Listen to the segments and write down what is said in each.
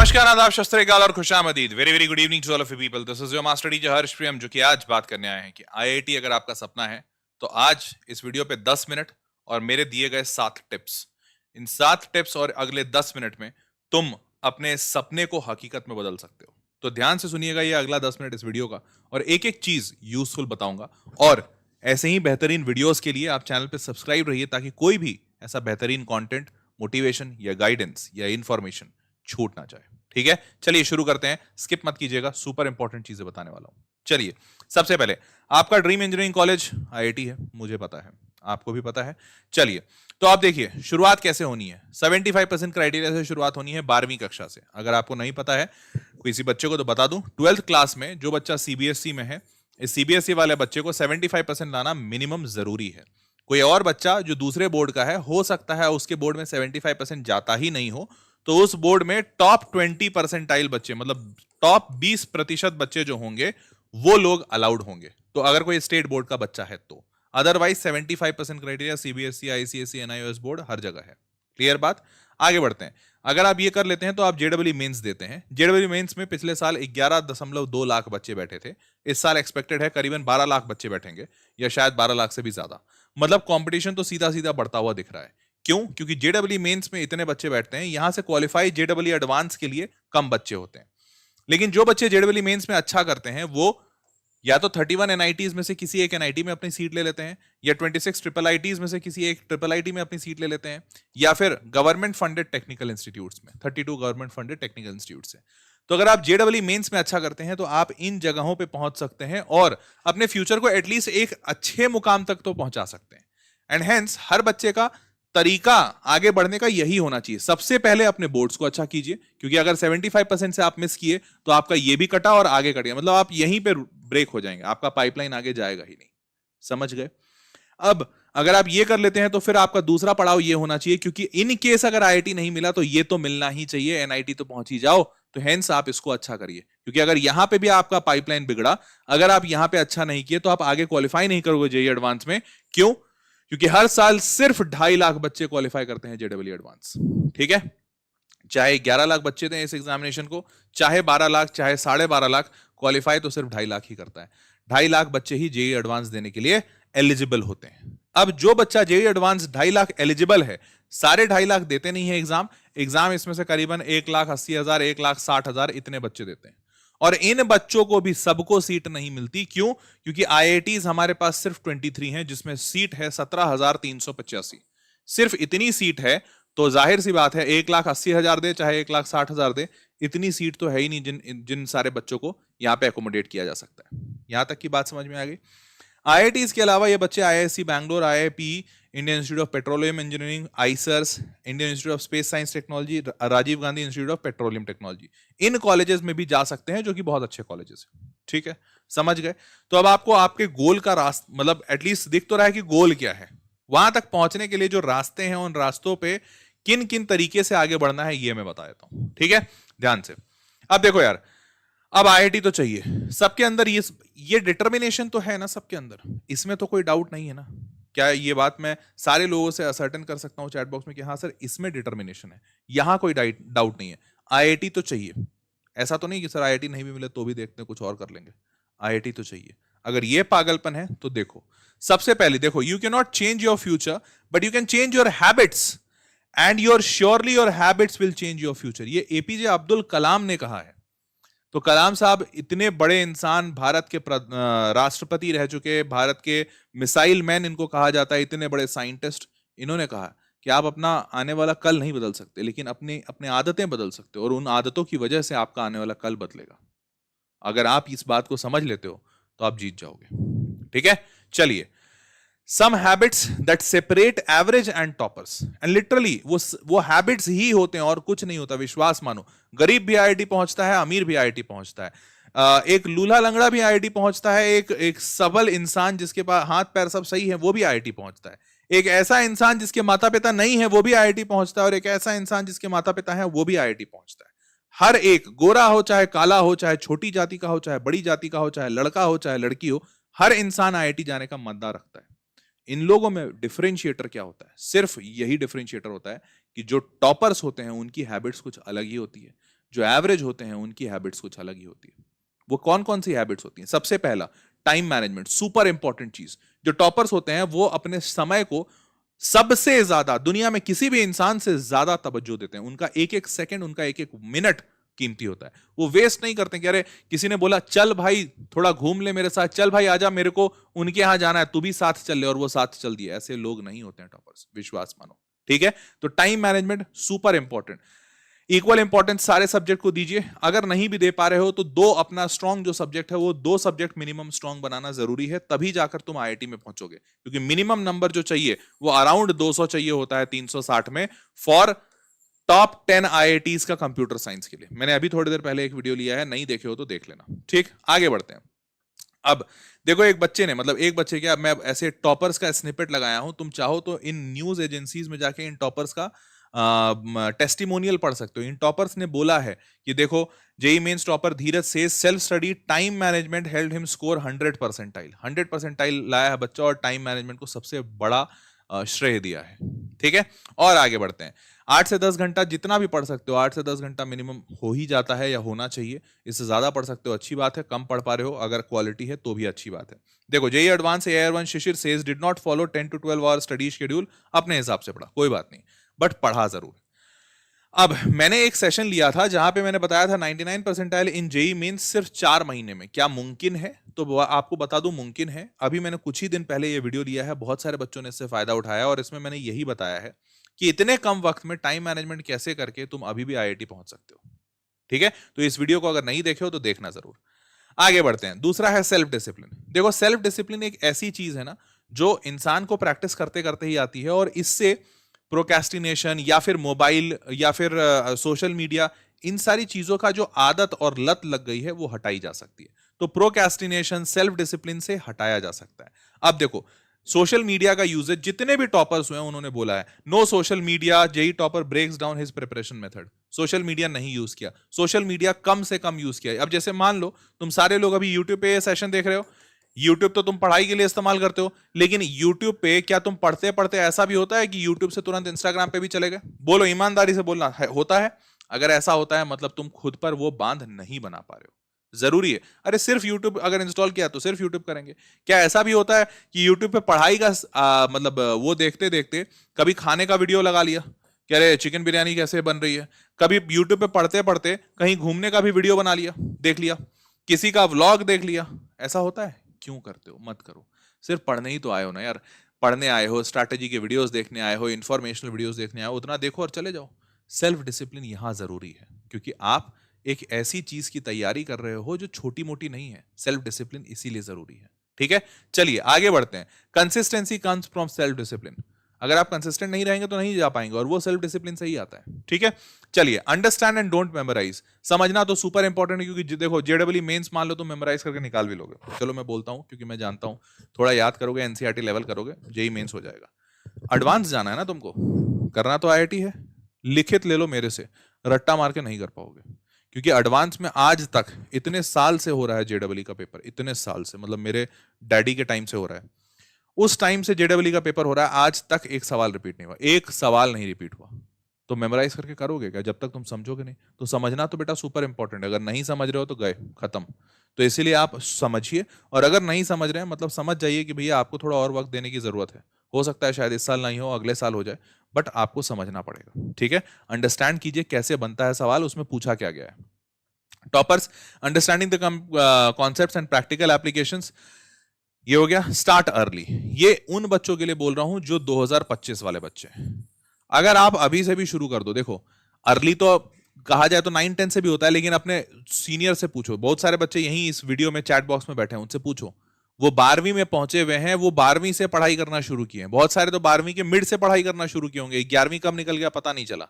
नमस्कार, आदाब, शस्त्र एकाल और खुशामदीद। Very very good evening to all of you people. This is your master teacher Harsh Priyam, जो कि आज बात करने आए हैं कि आईआईटी अगर आपका सपना है तो आज इस वीडियो पे 10 मिनट और मेरे दिए गए 7 टिप्स, इन 7 टिप्स और अगले 10 मिनट में तुम अपने सपने को हकीकत में बदल सकते हो। तो ध्यान से सुनिएगा ये अगला 10 मिनट इस वीडियो का, और एक एक चीज यूजफुल बताऊंगा। और ऐसे ही बेहतरीन वीडियोस के लिए आप चैनल पे सब्सक्राइब रहिए, ताकि कोई भी ऐसा बेहतरीन कंटेंट, मोटिवेशन या गाइडेंस या इंफॉर्मेशन छूट ना जाए। ठीक है, चलिए शुरू करते हैं। स्किप मत कीजिएगा, सुपर इंपॉर्टेंट चीजें बताने वाला हूं। चलिए, सबसे पहले आपका ड्रीम इंजीनियरिंग कॉलेज आईआईटी है, मुझे पता है, आपको भी पता है। चलिए, तो आप देखिए शुरुआत कैसे होनी है। 75% क्राइटेरिया से शुरुआत होनी है 12वीं कक्षा से। अगर आपको नहीं पता है किसी बच्चे को तो बता दूं, 12th क्लास में जो बच्चा सीबीएसई में है, इस सीबीएसई वाले बच्चे को 75% लाना मिनिमम जरूरी है। कोई और बच्चा जो दूसरे बोर्ड का है, हो सकता है उसके बोर्ड में 75% जाता ही नहीं हो, तो उस बोर्ड में टॉप 20% बच्चे, मतलब टॉप 20% बच्चे जो होंगे वो लोग अलाउड होंगे। तो अगर कोई स्टेट बोर्ड का बच्चा है तो, otherwise 75% criteria CBSE, ICSE, NIOS board हर जगह है। क्लियर बात। आगे बढ़ते हैं। अगर आप ये कर लेते हैं तो आप जेडब्ल्यू मेंस देते हैं। जेडब्ल्यू मेंस में पिछले साल 11.2 लाख बच्चे बैठे थे। इस साल एक्सपेक्टेड है करीबन 12 लाख बच्चे बैठेंगे, या शायद 12 लाख से भी ज्यादा। मतलब कंपटीशन तो सीधा सीधा बढ़ता हुआ दिख रहा है। क्यों? क्योंकि जेडब्ल्यू मेंस में इतने बच्चे बैठते हैं, यहां से क्वालिफाई जेडब्ल्यू एडवांस के लिए कम बच्चे होते हैं। लेकिन जो बच्चे जेडब्ल्यू मेंस में अच्छा करते हैं वो या तो 31 एनआईटीज में से किसी एक एनआईटी में अपनी सीट ले लेते हैं, या 26 ट्रिपल आईटीज में से किसी एक ट्रिपल आईटी में अपनी सीट ले लेते हैं, या फिर गवर्नमेंट फंडेड टेक्निकल इंस्टीट्यूट्स में, 32 गवर्नमेंट फंडेड टेक्निकल इंस्टीट्यूट से। तो अगर आप जेडब्ल्यू मेंस में अच्छा करते हैं तो आप इन जगहों पे पहुंच सकते हैं और अपने फ्यूचर को एटलीस्ट एक अच्छे मुकाम तक तो पहुंचा सकते हैं। एंड हेंस हर बच्चे का तरीका आगे बढ़ने का यही होना चाहिए। सबसे पहले अपने बोर्ड्स को अच्छा कीजिए, क्योंकि अगर 75% से आप मिस किए तो आपका ये भी कटा और आगे कट गया, मतलब आप यहीं पे ब्रेक हो जाएंगे, आपका पाइपलाइन आगे जाएगा ही नहीं। समझ गए? अब अगर आप ये कर लेते हैं तो फिर आपका दूसरा पड़ाव ये होना चाहिए, क्योंकि इन केस अगर आईआईटी नहीं मिला तो ये तो मिलना ही चाहिए, एनआईटी तो पहुंच ही जाओ। तो हेंस आप इसको अच्छा करिए, क्योंकि अगर यहां पे भी आपका पाइपलाइन बिगड़ा, अगर आप यहां पे अच्छा नहीं किए तो आप आगे क्वालिफाई नहीं करोगे जेईई एडवांस में। क्यों? क्योंकि हर साल सिर्फ 2.5 लाख बच्चे क्वालिफाई करते हैं जेडब्ल्यू एडवांस। ठीक है, चाहे 11 लाख बच्चे दें इस एग्जामिनेशन को, चाहे 12 लाख, चाहे 12.5 लाख, क्वालिफाई तो सिर्फ 2.5 लाख ही करता है। 2.5 लाख बच्चे ही जेईई एडवांस देने के लिए एलिजिबल होते हैं। अब जो बच्चा जेईई एडवांस 2.5 लाख एलिजिबल है, सारे 2.5 लाख देते नहीं है एग्जाम इसमें से करीबन 1,80,000, 1,60,000 इतने बच्चे देते हैं। और इन बच्चों को भी सबको सीट नहीं मिलती। क्यों? क्योंकि आईआईटीज हमारे पास सिर्फ 23 हैं, जिसमें सीट है 17,385। सिर्फ इतनी सीट है, तो जाहिर सी बात है 1,80,000 दे चाहे 1,60,000 दे, इतनी सीट तो है ही नहीं जिन जिन सारे बच्चों को यहां पे एकोमोडेट किया जा सकता है। यहां तक की बात समझ में आ गई? आईआईटीज के अलावा ये बच्चे IISc Bangalore, IIP, Indian Institute of Petroleum Engineering, IISERs, Indian Institute of Space Science Technology, Rajiv Gandhi Institute of Petroleum Technology, इन कॉलेजेस में भी जा सकते हैं, जो कि बहुत अच्छे कॉलेजेस हैं। ठीक है, समझ गए? तो अब आपको आपके गोल का रास्ता, मतलब एटलीस्ट दिख तो रहा है कि गोल क्या है। वहां तक पहुंचने के लिए जो रास्ते हैं, उन रास्तों पे किन किन तरीके से आगे बढ़ना है ये मैं बता देता हूं। ठीक है, ध्यान से। अब देखो यार, अब आईआईटी तो चाहिए सबके अंदर, ये डिटर्मिनेशन तो है ना सबके अंदर, इसमें तो कोई डाउट नहीं है ना? क्या ये बात मैं सारे लोगों से असर्टेन कर सकता हूं चैट बॉक्स में कि हाँ सर इसमें डिटर्मिनेशन है, यहां कोई डाउट नहीं है, आईआईटी तो चाहिए। ऐसा तो नहीं कि सर आईआईटी नहीं भी मिले तो भी देखते हैं कुछ और कर लेंगे, आईआईटी तो चाहिए। अगर ये पागलपन है तो देखो, सबसे पहले देखो, you can not change your future but you can change your habits, and your surely your habits will change your future. ये एपीजे अब्दुल कलाम ने कहा है। तो कलाम साहब इतने बड़े इंसान, भारत के राष्ट्रपति रह चुके, भारत के मिसाइल मैन इनको कहा जाता है, इतने बड़े साइंटिस्ट, इन्होंने कहा कि आप अपना आने वाला कल नहीं बदल सकते, लेकिन अपने अपने आदतें बदल सकते हो, और उन आदतों की वजह से आपका आने वाला कल बदलेगा। अगर आप इस बात को समझ लेते हो तो आप जीत जाओगे। ठीक है, चलिए। Some habits that separate average and toppers, and literally वो हैबिट्स ही होते हैं और कुछ नहीं होता। विश्वास मानो, गरीब भी आईआईटी पहुंचता है, अमीर भी आईआईटी पहुंचता है, एक लूला लंगड़ा भी आईआईटी पहुंचता है, एक सबल इंसान जिसके पास हाथ पैर सब सही है वो भी आईआईटी पहुंचता है, एक ऐसा इंसान जिसके माता पिता नहीं है वो भी आईआईटी पहुंचता है, और एक ऐसा इंसान जिसके माता पिता है वो भी आईआईटी पहुंचता है। हर एक, गोरा हो चाहे काला हो, चाहे छोटी जाति का हो चाहे बड़ी जाति का हो, चाहे लड़का हो चाहे लड़की हो, हर इंसान आईआईटी जाने का मद्दा रखता है। इन लोगों में डिफरेंशिएटर क्या होता है? सिर्फ यही डिफरेंशिएटर होता है कि जो टॉपर्स होते हैं उनकी हैबिट्स कुछ अलग ही होती है, जो एवरेज होते हैं उनकी हैबिट्स कुछ अलग ही होती है। वो कौन कौन सी हैबिट्स होती हैं? सबसे पहला टाइम मैनेजमेंट, सुपर इंपॉर्टेंट चीज। जो टॉपर्स होते हैं वो अपने समय को सबसे ज्यादा, दुनिया में किसी भी इंसान से ज्यादा तवज्जो देते हैं। उनका एक एक सेकंड, उनका एक एक मिनट कीमती होता है। वो वेस्ट नहीं करते कि अरे किसी ने बोला चल भाई थोड़ा घूम ले मेरे साथ, चल भाई आजा मेरे को उनके यहां जाना है, तू भी साथ चल ले, और वो साथ चल दिया। ऐसे लोग नहीं होते हैं टॉपर्स, विश्वास मानो। ठीक है, तो time management super important. Equal importance सारे सब्जेक्ट को दीजिए। अगर नहीं भी दे पा रहे हो तो दो अपना स्ट्रॉन्ग जो सब्जेक्ट है वो दो सब्जेक्ट मिनिमम स्ट्रॉन्ग बनाना जरूरी है, तभी जाकर तुम आईआईटी में पहुंचोगे। क्योंकि मिनिमम नंबर जो चाहिए वो अराउंड 200 चाहिए होता है 360 में, फॉर टॉप 10 आईआईटीज का कंप्यूटर साइंस के लिए। मैंने अभी थोड़ी देर पहले एक वीडियो लिया है, नहीं देखे हो तो देख लेना। ठीक, आगे बढ़ते हैं। अब देखो एक बच्चे ने, मतलब एक बच्चे क्या, मैं ऐसे टॉपर्स का स्निपेट लगाया हूं, तुम चाहो तो इन न्यूज एजेंसीज में जाके इन टॉपर्स का टेस्टिमोनियल पढ़ सकते हो। इन टॉपर्स ने बोला है कि देखो जेई मेंस टॉपर धीरज से self study time management held him score 100 percentile. 100 percentile लाया है बच्चा, और टाइम मैनेजमेंट को सबसे बड़ा श्रेय दिया है। ठीक है, और आगे बढ़ते हैं। 8 से 10 घंटा जितना भी पढ़ सकते हो, 8 से 10 घंटा मिनिमम हो ही जाता है या होना चाहिए। इससे ज्यादा पढ़ सकते हो अच्छी बात है, कम पढ़ पा रहे हो अगर क्वालिटी है तो भी अच्छी बात है। देखो JEE advanced AIR one Shishir says did not follow 10 to 12 hour study schedule, अपने हिसाब से पढ़ा, कोई बात नहीं, बट पढ़ा जरूर। अब मैंने एक सेशन लिया था जहां पे मैंने बताया था 99 परसेंटाइल इन जेई मेंस सिर्फ 4 महीने में। क्या मुमकिन है? तो आपको बता दूं मुमकिन है। अभी मैंने कुछ ही दिन पहले ये वीडियो लिया है, बहुत सारे बच्चों ने इससे फायदा उठाया, और इसमें मैंने यही बताया है कि इतने कम वक्त में टाइम मैनेजमेंट कैसे करके तुम अभी भी आईआईटी पहुंच सकते हो। ठीक है, तो इस वीडियो को अगर नहीं देखे हो तो देखना जरूर। आगे बढ़ते हैं। दूसरा है सेल्फ डिसिप्लिन। देखो सेल्फ डिसिप्लिन एक ऐसी चीज है ना जो इंसान को प्रैक्टिस करते करते ही आती है, और इससे प्रोक्रेस्टिनेशन या फिर मोबाइल या फिर सोशल मीडिया, इन सारी चीजों का जो आदत और लत लग गई है वो हटाई जा सकती है। तो प्रोक्रेस्टिनेशन सेल्फ डिसिप्लिन से हटाया जा सकता है। अब देखो सोशल मीडिया का यूजेज, जितने भी टॉपर्स हुए हैं उन्होंने बोला है no social media, JEE topper breaks down his preparation method. Social media नहीं यूज किया, सोशल मीडिया कम से कम यूज किया। अब जैसे मान लो तुम सारे लोग अभी यूट्यूब पे सेशन देख रहे हो, यूट्यूब तो तुम पढ़ाई के लिए इस्तेमाल करते हो, लेकिन यूट्यूब पे क्या तुम पढ़ते पढ़ते ऐसा भी होता है कि यूट्यूब से तुरंत इंस्टाग्राम पे भी चले गए? बोलो ईमानदारी से बोलना है, होता है? अगर ऐसा होता है मतलब तुम खुद पर वो बांध नहीं बना पा रहे हो। जरूरी है, अरे सिर्फ यूट्यूब अगर इंस्टॉल किया तो सिर्फ यूट्यूब करेंगे। क्या ऐसा भी होता है कि यूट्यूब पे पढ़ाई का मतलब वो देखते देखते कभी खाने का वीडियो लगा लिया कि अरे चिकन बिरयानी कैसे बन रही है, कभी यूट्यूब पे पढ़ते पढ़ते कहीं घूमने का भी वीडियो बना लिया, देख लिया, किसी का व्लॉग देख लिया? ऐसा होता है? क्यों करते हो? मत करो। सिर्फ पढ़ने ही तो आए हो ना यार, पढ़ने आए हो, स्ट्रैटेजी के वीडियोस देखने आए हो, इंफॉर्मेशनल वीडियोस देखने आए हो, उतना देखो और चले जाओ। सेल्फ डिसिप्लिन यहां जरूरी है, क्योंकि आप एक ऐसी चीज की तैयारी कर रहे हो जो छोटी मोटी नहीं है। सेल्फ डिसिप्लिन इसीलिए जरूरी है। ठीक है, चलिए आगे बढ़ते हैं। Consistency comes from self discipline. अगर आप कंसिस्टेंट नहीं रहेंगे तो नहीं जा पाएंगे, और वो सेल्फ डिसिप्लिन से ही आता है। ठीक है, चलिए अंडरस्टैंड एंड डोंट मेमोराइज। समझना तो सुपर इंपॉर्टेंट है, क्योंकि देखो जेडब्ल्यू मेंस मान लो तो मेमोराइज करके निकाल भी लोगे। चलो मैं बोलता हूं क्योंकि मैं जानता हूं, थोड़ा याद करोगे, एनसीईआरटी लेवल करोगे, जेई मेंस हो जाएगा। एडवांस जाना है ना तुमको, करना तो आईआईटी है, लिखित ले लो मेरे से, रट्टा मार के नहीं कर पाओगे। क्योंकि एडवांस में आज तक इतने साल से हो रहा है जेडब्ल्यू का पेपर, इतने साल से, मतलब मेरे डैडी के टाइम से हो रहा है, उस टाइम से जेडब्ल्यू का पेपर हो रहा है, आज तक एक सवाल रिपीट नहीं हुआ, एक सवाल नहीं रिपीट हुआ। तो मेमोराइज करके करोगे क्या जब तक तुम समझोगे नहीं? तो समझना तो बेटा सुपर इंपॉर्टेंट है। अगर नहीं समझ रहे हो तो गए, खत्म। तो इसीलिए आप समझिए, और अगर नहीं समझ रहे हैं मतलब समझ जाइए कि भैया आपको थोड़ा और वक्त देने की जरूरत है। हो सकता है शायद इस साल नहीं हो, अगले साल हो जाए, बट आपको समझना पड़ेगा। ठीक है, अंडरस्टैंड कीजिए कैसे बनता है सवाल, उसमें पूछा क्या गया है। Toppers understanding the concepts and practical applications, ये हो गया। स्टार्ट अर्ली, ये उन बच्चों के लिए बोल रहा हूं जो 2025 वाले बच्चे हैं। अगर आप अभी से भी शुरू कर दो, देखो अर्ली तो कहा जाए तो 9-10 से भी होता है, लेकिन अपने सीनियर से पूछो। बहुत सारे बच्चे यहीं इस वीडियो में चैट बॉक्स में बैठे हैं, उनसे पूछो, वो 12वीं में पहुंचे हुए हैं, वो 12वीं से पढ़ाई करना शुरू किए हैं। बहुत सारे तो 12वीं के मिड से पढ़ाई करना शुरू किए होंगे, 11वीं कब निकल गया पता नहीं चला।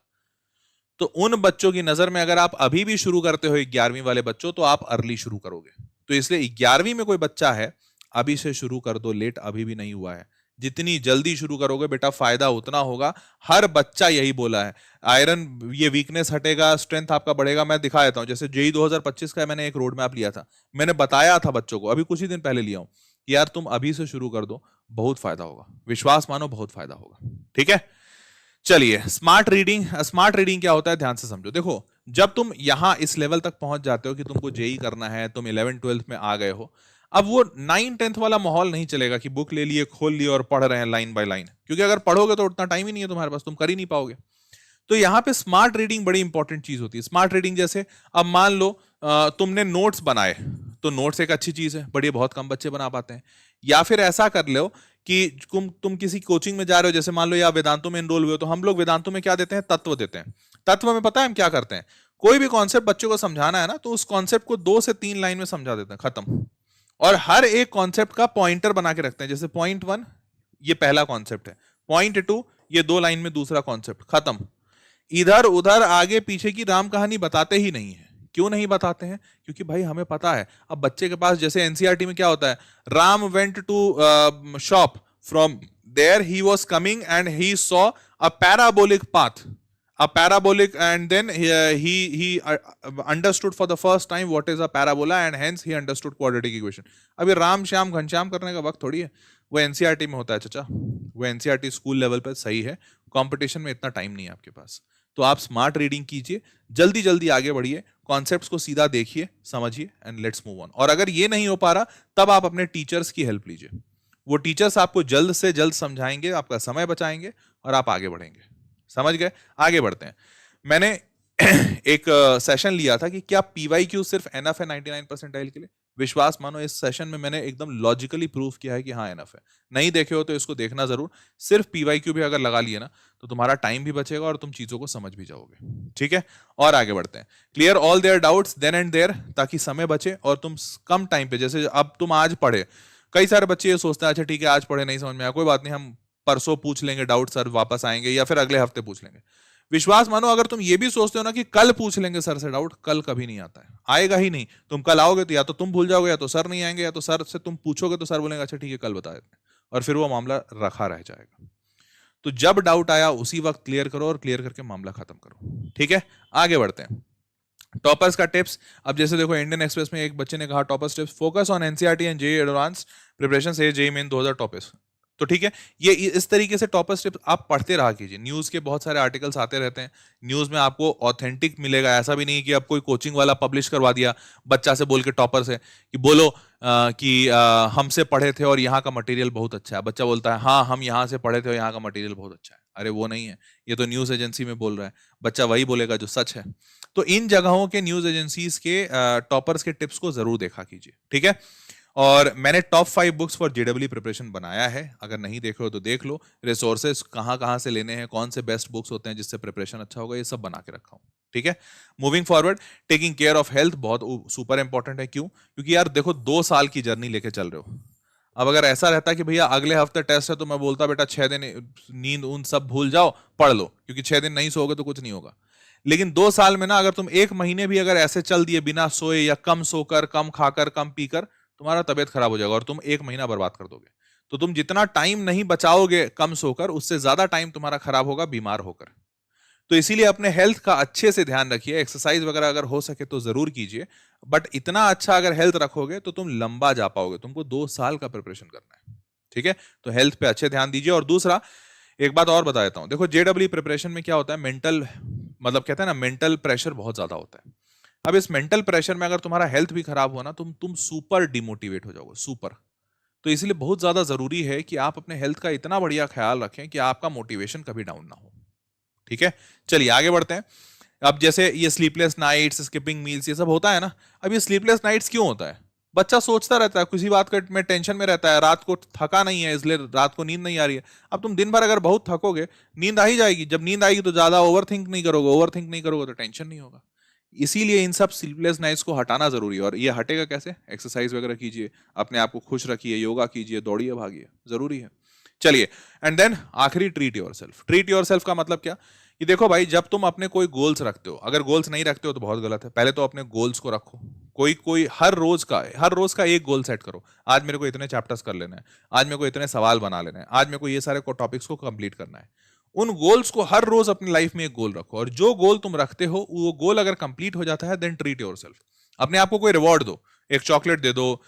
तो उन बच्चों की नजर में अगर आप अभी भी शुरू करते हो 11वीं वाले बच्चों, तो आप अर्ली शुरू करोगे। तो इसलिए 11वीं में कोई बच्चा है, अभी से शुरू कर दो, लेट अभी भी नहीं हुआ है। जितनी जल्दी शुरू करोगे बेटा फायदा उतना होगा। हर बच्चा यही बोला है, आयरन ये वीकनेस हटेगा, स्ट्रेंथ आपका बढ़ेगा। मैं दिखा देता हूं, जैसे जेई 2025 का मैंने एक रोड मैप लिया था, मैंने बताया था बच्चों को, अभी कुछ ही दिन पहले लिया हूं कि यार तुम अभी से शुरू कर दो, बहुत फायदा होगा, विश्वास मानो बहुत फायदा होगा। ठीक है, चलिए स्मार्ट रीडिंग। स्मार्ट रीडिंग क्या होता है ध्यान से समझो। देखो जब तुम यहां इस लेवल तक पहुंच जाते हो कि तुमको जेई करना है, तुम 11th-12th में आ गए हो, अब वो 9th-10th वाला माहौल नहीं चलेगा कि बुक ले लिए, खोल लिए और पढ़ रहे हैं लाइन बाय लाइन, क्योंकि अगर पढ़ोगे तो उतना टाइम ही नहीं है तुम्हारे पास, तुम कर ही नहीं पाओगे। तो यहाँ पे स्मार्ट रीडिंग बड़ी इंपॉर्टेंट चीज होती है। स्मार्ट रीडिंग जैसे अब मान लो तुमने नोट्स बनाए, तो नोट्स एक अच्छी चीज है, बड़ी बहुत कम बच्चे बना पाते हैं। या फिर ऐसा कर लो कि तुम किसी कोचिंग में जा रहे हो, जैसे मान लो या वेदांतों में एनरोल हुए हो, तो हम लोग वेदांतों में क्या देते हैं, तत्व देते हैं। तत्व में पता है हम क्या करते हैं, कोई भी कॉन्सेप्ट बच्चों को समझाना है ना, तो उस कॉन्सेप्ट को 2 से 3 लाइन में समझा देते हैं, खत्म। और हर एक कॉन्सेप्ट का पॉइंटर बना के रखते हैं, जैसे पॉइंट 1 ये पहला कॉन्सेप्ट है, पॉइंट 2 ये 2 लाइन में दूसरा कॉन्सेप्ट, खत्म। इधर उधर आगे पीछे की राम कहानी बताते ही नहीं है। क्यों नहीं बताते हैं, क्योंकि भाई हमें पता है। अब बच्चे के पास जैसे एनसीईआरटी में क्या होता है, Ram went to shop, from there he was coming and he saw a parabolic path, a parabolic, and then he understood for the first time what is a parabola, and hence he understood quadratic equation. अब ये राम श्याम घनश्याम करने का वक्त थोड़ी है, वो NCERT में होता है चाचा, वो एनसीईआरटी स्कूल लेवल पर सही है, कंपटीशन में इतना टाइम नहीं है आपके पास। तो आप स्मार्ट रीडिंग कीजिए, जल्दी जल्दी आगे बढ़िए, कॉन्सेप्ट्स को सीधा देखिए, समझिए, एंड लेट्स मूव ऑन। और अगर ये नहीं हो पा रहा, तब आप अपने टीचर्स की हेल्प लीजिए। वो टीचर्स आपको जल्द से जल्द समझाएंगे, आपका समय बचाएंगे और आप आगे बढ़ेंगे। समझ गए? आगे बढ़ते हैं। मैंने एक सेशन लिया था कि क्या पीवाईक्यू सिर्फ एनफ है 99 परसेंटाइल के लिए। विश्वास मानो इस सेशन में मैंने एकदम लॉजिकली प्रूफ किया है कि हाँ एनफ है। नहीं देखे हो तो इसको देखना जरूर। सिर्फ पीवाईक्यू भी अगर लगा लिए ना, तो तुम्हारा टाइम भी बचेगा और तुम चीजों को समझ भी जाओगे। ठीक है, और आगे बढ़ते हैं। Clear all their doubts then and there, ताकि समय बचे और तुम कम टाइम पे, जैसे अब तुम आज पढ़े, कई सारे बच्चे ये सोचते हैं अच्छा ठीक है आज पढ़े नहीं समझ में आया, कोई बात नहीं, हम परसों पूछ लेंगे डाउट सर, वापस आएंगे, या फिर अगले हफ्ते पूछ लेंगे। विश्वास मानो अगर तुम ये भी सोचते हो ना कि कल पूछ लेंगे सर से डाउट, कल कभी नहीं आता है, आएगा ही नहीं। तुम कल आओगे तो या तो तुम भूल जाओगे, या तो सर नहीं आएंगे, या तो सर से तुम पूछोगे तो सर बोलेंगे अच्छा ठीक है कल बता देते हैं, और फिर वो मामला रखा रह जाएगा। तो जब डाउट आया उसी वक्त क्लियर करो, और क्लियर करके मामला खत्म करो। ठीक है, आगे बढ़ते हैं। टॉपर्स का टिप्स। अब जैसे देखो इंडियन एक्सप्रेस में एक बच्चे ने कहा toppers tips, focus on NCERT and JEE advance preparation से जेईई मेन 2000 टॉपर्स। तो ठीक है, ये इस तरीके से टॉपर्स टिप्स आप पढ़ते रहा कीजिए। न्यूज के बहुत सारे आर्टिकल्स आते रहते हैं, न्यूज में आपको ऑथेंटिक मिलेगा। ऐसा भी नहीं कि अब कोई कोचिंग वाला पब्लिश करवा दिया बच्चा से बोल के, टॉपर से कि बोलो कि हमसे पढ़े थे और यहाँ का मटेरियल बहुत अच्छा है। बच्चा बोलता है हाँ हम यहाँ से पढ़े थे और यहाँ का मटेरियल बहुत अच्छा है। अरे वो नहीं है, ये तो न्यूज एजेंसी में बोल रहा है। बच्चा वही बोलेगा जो सच है। तो इन जगहों के न्यूज एजेंसीज के टॉपर्स के टिप्स को जरूर देखा कीजिए। ठीक है, और मैंने top 5 books for JW preparation बनाया है, अगर नहीं देख रहे हो तो देख लो। रिसोर्सेज कहाँ कहाँ से लेने हैं, कौन से बेस्ट बुक्स होते हैं जिससे प्रिपरेशन अच्छा होगा, ये सब बना के रखा हूँ। ठीक है, moving forward, taking care of health बहुत सुपर इंपॉर्टेंट है। क्यों? क्योंकि यार देखो 2 साल की जर्नी लेके चल रहे हो। अब अगर ऐसा रहता कि भैया अगले हफ्ते टेस्ट है, तो मैं बोलता बेटा 6 दिन नींद उन सब भूल जाओ, पढ़ लो, क्योंकि 6 दिन नहीं सोओगे तो कुछ नहीं होगा। लेकिन 2 साल में ना, अगर तुम 1 महीने भी अगर ऐसे चल दिए बिना सोए, या कम सोकर, कम खाकर, कम पीकर, तुम्हारा तबियत खराब हो जाएगा और तुम 1 महीना बर्बाद कर दोगे। तो तुम जितना टाइम नहीं बचाओगे कम सोकर, उससे ज्यादा टाइम तुम्हारा खराब होगा बीमार होकर। तो इसीलिए अपने हेल्थ का अच्छे से ध्यान रखिए। एक्सरसाइज वगैरह अगर हो सके तो जरूर कीजिए, बट इतना अच्छा अगर हेल्थ रखोगे तो तुम लंबा जा पाओगे। तुमको 2 साल का प्रिपरेशन करना है। ठीक है, तो हेल्थ पे अच्छे ध्यान दीजिए। और दूसरा एक बात और बता देता हूं, देखो जेडब्ल्यू प्रिपरेशन में क्या होता है, मेंटल, मतलब कहते हैं ना मेंटल प्रेशर बहुत ज्यादा होता है। अब इस मेंटल प्रेशर में अगर तुम्हारा हेल्थ भी खराब हुआ ना, तुम सुपर डिमोटिवेट हो जाओगे, सुपर। तो इसलिए बहुत ज्यादा जरूरी है कि आप अपने हेल्थ का इतना बढ़िया ख्याल रखें कि आपका मोटिवेशन कभी डाउन ना हो। ठीक है, चलिए आगे बढ़ते हैं। अब जैसे ये स्लीपलेस नाइट्स, स्किपिंग मील्स, ये सब होता है ना। अब ये स्लीपलेस नाइट्स क्यों होता है? बच्चा सोचता रहता है, किसी बात का में टेंशन में रहता है, रात को थका नहीं है इसलिए रात को नींद नहीं आ रही है। अब तुम दिन भर अगर बहुत थकोगे, नींद आ ही जाएगी। जब नींद आएगी तो ज्यादा ओवर थिंक नहीं करोगे तो टेंशन नहीं होगा। इसीलिए इन सब स्लीपलेस नाइट्स को हटाना जरूरी है। और ये हटेगा कैसे? एक्सरसाइज वगैरह कीजिए, अपने आप को खुश रखिए, योगा कीजिए, दौड़िए, भागिए, जरूरी है। चलिए, एंड देन आखिरी, ट्रीट योरसेल्फ। ट्रीट योरसेल्फ का मतलब क्या? कि देखो भाई, जब तुम अपने कोई गोल्स रखते हो, अगर गोल्स नहीं रखते हो तो बहुत गलत है। पहले तो अपने गोल्स को रखो। कोई हर रोज का एक गोल सेट करो। आज मेरे को इतने चैप्टर्स कर लेना है, आज मेरे को इतने सवाल बना लेना है, आज मेरे को ये सारे टॉपिक्स को कंप्लीट करना है। उन गोल्स को हर रोज अपनी लाइफ में एक गोल रखो, और जो गोल तुम रखते हो वो गोल अगर कंप्लीट हो जाता है, देन ट्रीट योरसेल्फ। अपने आप को कोई रिवॉर्ड दो, एक चॉकलेट दे दो,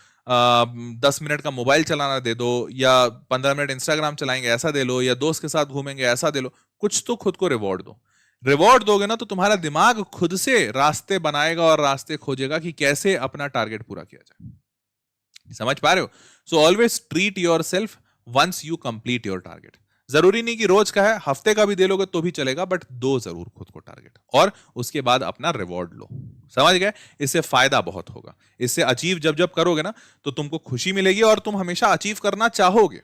10 मिनट का मोबाइल चलाना दे दो, या 15 मिनट इंस्टाग्राम चलाएंगे ऐसा दे लो, या दोस्त के साथ घूमेंगे ऐसा दे लो। कुछ तो खुद को रिवॉर्ड दो। रिवॉर्ड दोगे ना तो तुम्हारा दिमाग खुद से रास्ते बनाएगा और रास्ते खोजेगा कि कैसे अपना टारगेट पूरा किया जाए। समझ पा रहे हो? So always treat yourself once you complete your target. जरूरी नहीं कि रोज का है, हफ्ते का भी दे लोगे तो भी चलेगा, बट दो जरूर खुद को टारगेट, और उसके बाद अपना रिवॉर्ड लो। समझ गए? इससे फायदा बहुत होगा। इससे अचीव जब जब करोगे ना तो तुमको खुशी मिलेगी और तुम हमेशा अचीव करना चाहोगे।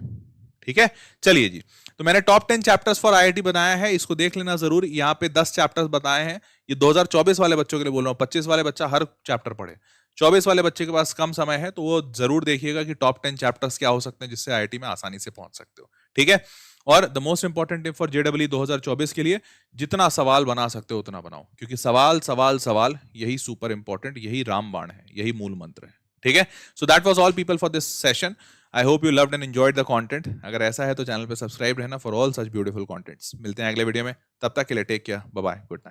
ठीक है, चलिए जी। तो मैंने टॉप 10 चैप्टर्स फॉर आईआईटी बनाया है, इसको देख लेना जरूर। यहाँ पे 10 चैप्टर्स बताए हैं। ये 2024 वाले बच्चों के लिए बोल रहा हूँ, 25 वाले बच्चा हर चैप्टर पढ़े। 24 वाले बच्चे के पास कम समय है तो वो जरूर देखिएगा कि टॉप 10 चैप्टर्स क्या हो सकते हैं जिससे आईआईटी में आसानी से पहुंच सकते हो। ठीक है, और the most important tip for JW 2024 के लिए, जितना सवाल बना सकते हो उतना बनाओ, क्योंकि सवाल सवाल सवाल यही सुपर इंपॉर्टेंट, यही रामबाण है, यही मूल मंत्र है। ठीक है, so that was all people for this session. I hope you loved and enjoyed the content. अगर ऐसा है तो चैनल पे सब्सक्राइब रहना for all such beautiful contents. मिलते हैं अगले वीडियो में, तब तक के लिए take care, bye bye, good night.